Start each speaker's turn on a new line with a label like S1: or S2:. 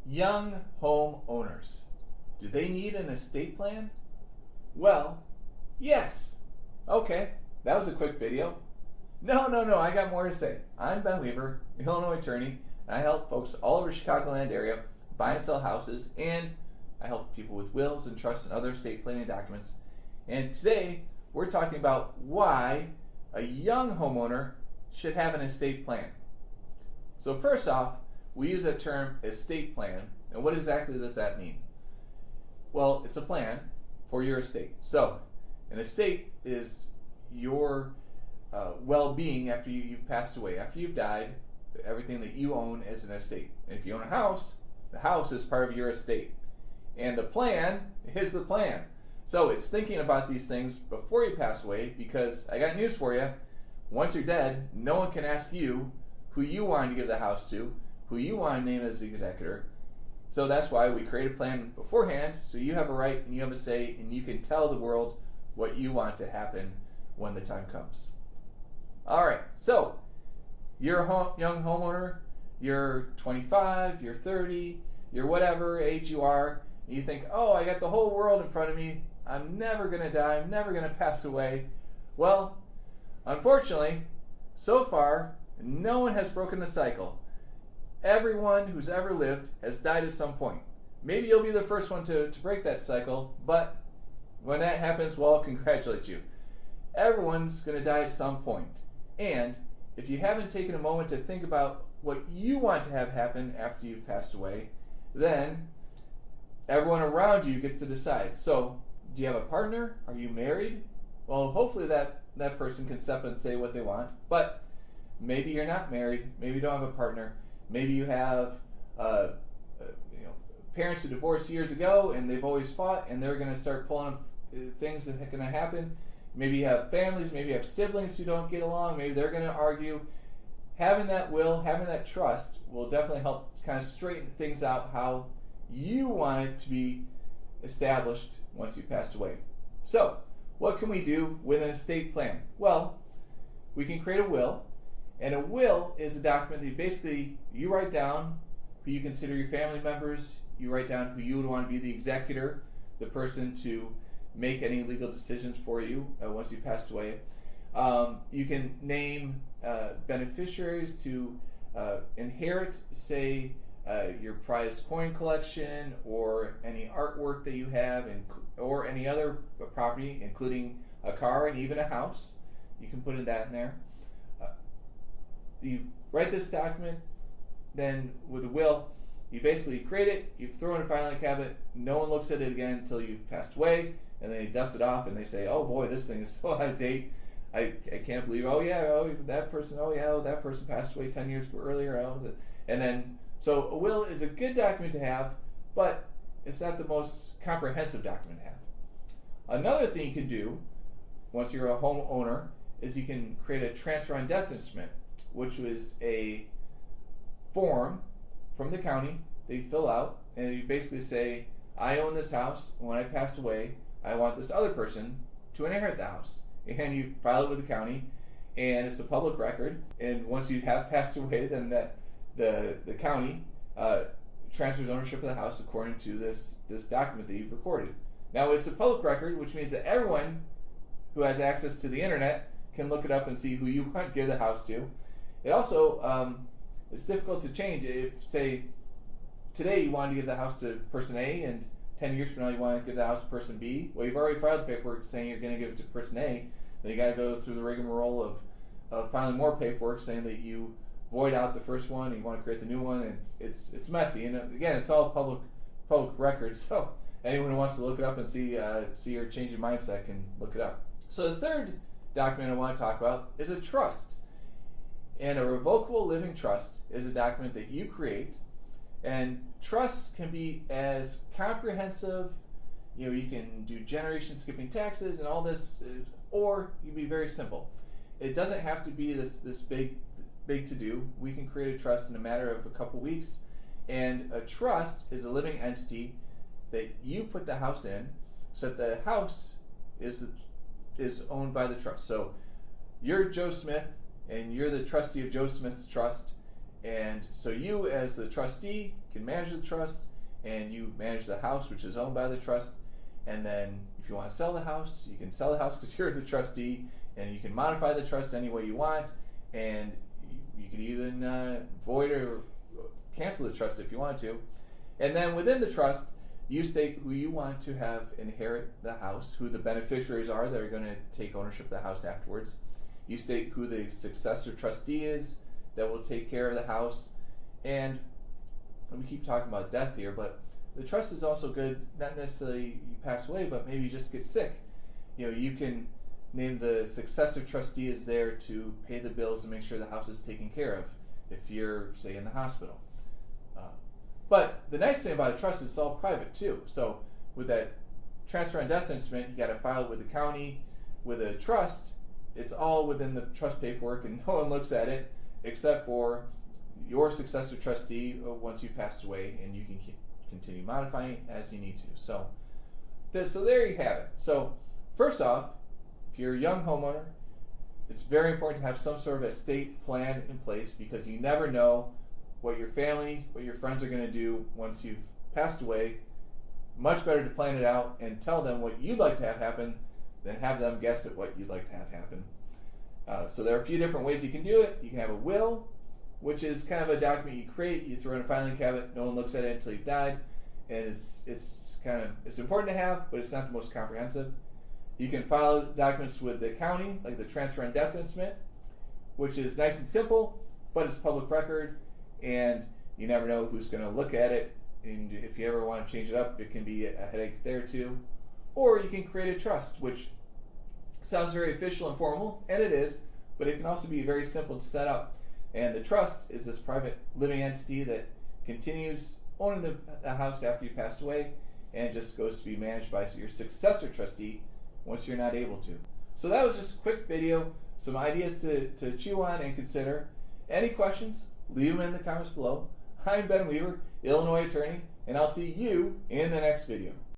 S1: Young homeowners, do they need an estate plan? Well, yes. Okay, that was a quick video. No, I got more to say. I'm Ben Weaver, Illinois attorney, and I help folks all over the Chicagoland area buy and sell houses, and I help people with wills and trusts and other estate planning documents. And today, we're talking about why a young homeowner should have an estate plan. So first off, we use that term estate plan, and what exactly does that mean? Well, it's a plan for your estate. So, an estate is your well-being after you've passed away, after you've died, everything that you own as an estate. And if you own a house, the house is part of your estate. And the plan is the plan. So it's thinking about these things before you pass away, because I got news for you. Once you're dead, no one can ask you who you want to give the house to, who you want to name as the executor. So that's why we create a plan beforehand, so you have a right and you have a say, and you can tell the world what you want to happen when the time comes. All right, so you're a young homeowner, you're 25, you're 30, you're whatever age you are, and you think, oh, I got the whole world in front of me, I'm never going to die, I'm never going to pass away. Well, unfortunately, so far, no one has broken the cycle. Everyone who's ever lived has died at some point. Maybe you'll be the first one to break that cycle, but when that happens, well, I'll congratulate you. Everyone's going to die at some point. And if you haven't taken a moment to think about what you want to have happen after you've passed away, then everyone around you gets to decide. So, do you have a partner? Are you married? Well, hopefully that person can step in and say what they want. But maybe you're not married. Maybe you don't have a partner. Maybe you have parents who divorced years ago and they've always fought, and they're going to start pulling up things that are going to happen. Maybe you have families, maybe you have siblings who don't get along, maybe they're going to argue. Having that will, having that trust will definitely help kind of straighten things out how you want it to be established once you passed away. So, what can we do with an estate plan? Well, we can create a will, and a will is a document that you write down who you consider your family members, you write down who you would want to be the executor, the person to make any legal decisions for you once you passed away. You can name beneficiaries to inherit, say, your prized coin collection or any artwork that you have, or any other property, including a car and even a house. You can put that in there. You write this document, then with a will, you basically create it, you throw it in a filing cabinet, no one looks at it again until you've passed away, and then they dust it off and they say, oh boy, this thing is so out of date. I can't believe, that person passed away 10 years earlier. And then, so a will is a good document to have, but it's not the most comprehensive document to have. Another thing you can do, once you're a homeowner, is you can create a transfer on death instrument, which was a form from the county that you fill out, and you basically say, I own this house, and when I pass away, I want this other person to inherit the house. And you file it with the county, and it's a public record, and once you have passed away, then the county transfers ownership of the house according to this document that you've recorded. Now, it's a public record, which means that everyone who has access to the internet can look it up and see who you want to give the house to. It also, it's difficult to change. If, say, today you wanted to give the house to person A, and 10 years from now you want to give the house to person B, well, you've already filed the paperwork saying you're going to give it to person A, then you got to go through the rigmarole of filing more paperwork saying that you void out the first one and you want to create the new one, and it's messy. And again, it's all public record, so anyone who wants to look it up and see your changing mindset can look it up. So the third document I want to talk about is a trust. And a revocable living trust is a document that you create, and trusts can be as comprehensive, you can do generation skipping taxes and all this, or you can be very simple. It doesn't have to be this big to do. We can create a trust in a matter of a couple weeks, and a trust is a living entity that you put the house in, so that the house is owned by the trust. So you're Joe Smith, and you're the trustee of Joe Smith's trust, And so you, as the trustee, can manage the trust, and you manage the house, which is owned by the trust. And then if you want to sell the house, you can sell the house because you're the trustee, and you can modify the trust any way you want, and you can even void or cancel the trust if you want to. And then within the trust, you state who you want to have inherit the house, who the beneficiaries are that are going to take ownership of the house afterwards. You state who the successor trustee is that will take care of the house. And we keep talking about death here, but the trust is also good, not necessarily you pass away, but maybe you just get sick. You can name the successor trustee is there to pay the bills and make sure the house is taken care of if you're, say, in the hospital. But the nice thing about a trust is it's all private too. So with that transfer on death instrument, you got to file it with the county. With a trust, it's all within the trust paperwork, and no one looks at it except for your successor trustee once you passed away, and you can continue modifying it as you need to. So there you have it. So first off, if you're a young homeowner, it's very important to have some sort of estate plan in place, because you never know what your family, what your friends are going to do once you've passed away. Much better to plan it out and tell them what you'd like to have happen than have them guess at what you'd like to have happen. So there are a few different ways you can do it. You can have a will, which is kind of a document you create, you throw in a filing cabinet, no one looks at it until you've died, and it's important to have, but it's not the most comprehensive. You can file documents with the county, like the transfer on death instrument, which is nice and simple, but it's public record, and you never know who's going to look at it, and if you ever want to change it up, it can be a headache there too. Or you can create a trust, which sounds very official and formal, and it is, but it can also be very simple to set up. And the trust is this private living entity that continues owning the house after you passed away, and just goes to be managed by your successor trustee once you're not able to. So that was just a quick video, some ideas to chew on and consider. Any questions? Leave them in the comments below. I'm Ben Weaver, Illinois attorney, and I'll see you in the next video.